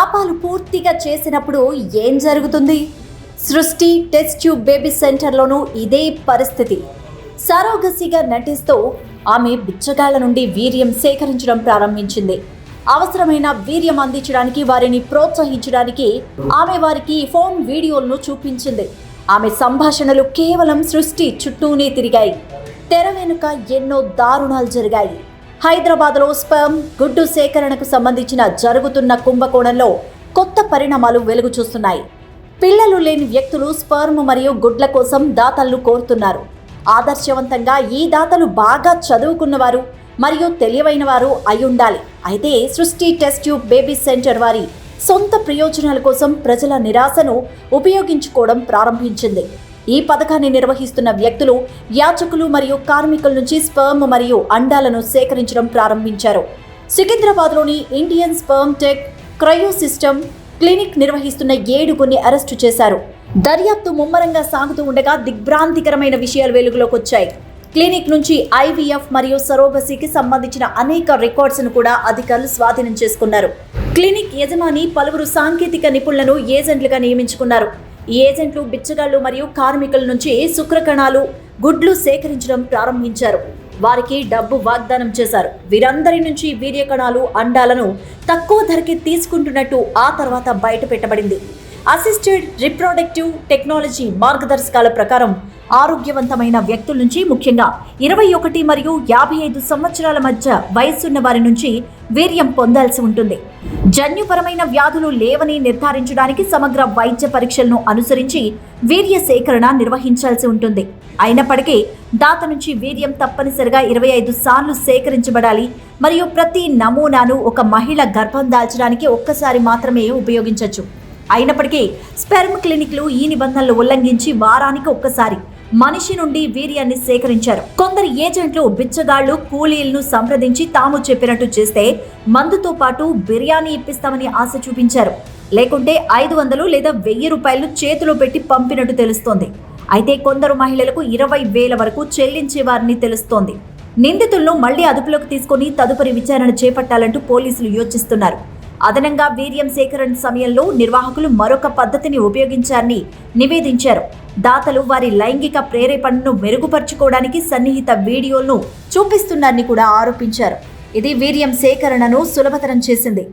పాపాలు పూర్తిగా చేసినప్పుడు ఏం జరుగుతుంది? సృష్టి టెస్ట్ ట్యూబ్ బేబీ సెంటర్లోనూ ఇదే పరిస్థితి. సరోగసిగా నటిస్తూ ఆమె బిచ్చగాళ్ల నుండి వీర్యం సేకరించడం ప్రారంభించింది. అవసరమైన వీర్యం అందించడానికి వారిని ప్రోత్సహించడానికి ఆమె వారికి ఫోన్ వీడియోలను చూపించింది. ఆమె సంభాషణలు కేవలం సృష్టి చుట్టూనే తిరిగాయి. తెర వెనుక ఎన్నో దారుణాలు జరిగాయి. హైదరాబాద్లో స్పెర్మ్ గుడ్డు సేకరణకు సంబంధించిన జరుగుతున్న కుంభకోణంలో కొత్త పరిణామాలు వెలుగు చూస్తున్నాయి. పిల్లలు లేని వ్యక్తులు స్పెర్మ్ మరియు గుడ్ల కోసం దాతలను కోరుతున్నారు. ఆదర్శవంతంగా ఈ దాతలు బాగా చదువుకున్నవారు మరియు తెలివైన వారు అయి ఉండాలి. అయితే సృష్టి టెస్ట్ ట్యూబ్ బేబీ సెంటర్ వారి సొంత ప్రయోజనాల కోసం ప్రజల నిరాశను ఉపయోగించుకోవడం ప్రారంభించింది. ఈ పథకాన్ని నిర్వహిస్తున్న వ్యక్తులు యాచకులు మరియు కార్మికుల నుంచి స్పెర్మ్ మరియు అండాలను సేకరించడం ప్రారంభించారు. సికింద్రాబాద్లోని Indian sperm tech cryo system clinic నిర్వహిస్తున్న 7గురిని అరెస్టు చేశారు. దర్యాప్తు ముమ్మరంగా సాగుతూ ఉండగా దిగ్భ్రాంతికరమైన విషయాలు వెలుగులోకి వచ్చాయి. క్లినిక్ నుంచి ఐవీఎఫ్ మరియు సరోగసీకి సంబంధించిన అనేక రికార్డ్స్ను కూడా అధికారులు స్వాధీనం చేసుకున్నారు. క్లినిక్ యజమాని పలువురు సాంకేతిక నిపుణులను ఏజెంట్లుగా నియమించుకున్నారు. ఈ ఏజెంట్లు బిచ్చగాళ్లు మరియు కార్మికుల నుంచి శుక్రకణాలు, గుడ్లు సేకరించడం ప్రారంభించారు. వారికి డబ్బు వాగ్దానం చేశారు. వీరందరి నుంచి వీర్యకణాలు, అండాలను తక్కువ ధరకి తీసుకుంటున్నట్టు ఆ తర్వాత బయట పెట్టబడింది. అసిస్టెడ్ రిప్రొడక్టివ్ టెక్నాలజీ మార్గదర్శకాల ప్రకారం ఆరోగ్యవంతమైన వ్యక్తుల నుంచి, ముఖ్యంగా 21 మరియు 55 సంవత్సరాల మధ్య వయసున్న వారి నుంచి వీర్యం పొందాల్సి ఉంటుంది. జన్యుపరమైన వ్యాధులు లేవని నిర్ధారించడానికి సమగ్ర వైద్య పరీక్షలను అనుసరించి వీర్య సేకరణ నిర్వహించాల్సి ఉంటుంది. అయినప్పటికీ దాత నుంచి వీర్యం తప్పనిసరిగా 25 సార్లు సేకరించబడాలి మరియు ప్రతి నమూనాను ఒక మహిళ గర్భం దాల్చడానికి ఒక్కసారి మాత్రమే ఉపయోగించవచ్చు. అయినప్పటికీ స్పెర్మ్ క్లినిక్లు ఈ నిబంధనలు ఉల్లంఘించి వారానికి ఒక్కసారి మనిషి నుండి వీర్యాన్ని సేకరించారు. కొందరు ఏజెంట్లు బిచ్చగాళ్లు, కూలీలను సంప్రదించి తాము చెప్పినట్టు చేస్తే మందుతో పాటు బిర్యానీ ఇప్పిస్తామని ఆశ చూపించారు. లేకుంటే 500 లేదా 1000 రూపాయలు చేతిలో పెట్టి పంపినట్టు తెలుస్తోంది. అయితే కొందరు మహిళలకు 20,000 వరకు చెల్లించేవారని తెలుస్తోంది. నిందితులను మళ్లీ అదుపులోకి తీసుకుని తదుపరి విచారణ చేపట్టాలంటూ పోలీసులు యోచిస్తున్నారు. అదనంగా వీర్యం సేకరణ సమయంలో నిర్వాహకులు మరొక పద్ధతిని ఉపయోగించారని నివేదించారు. దాతలు వారి లైంగిక ప్రేరేపణను మెరుగుపరుచుకోవడానికి సన్నిహిత వీడియోలను చూపిస్తున్నారని కూడా ఆరోపించారు. ఇది వీర్యం సేకరణను సులభతరం చేసింది.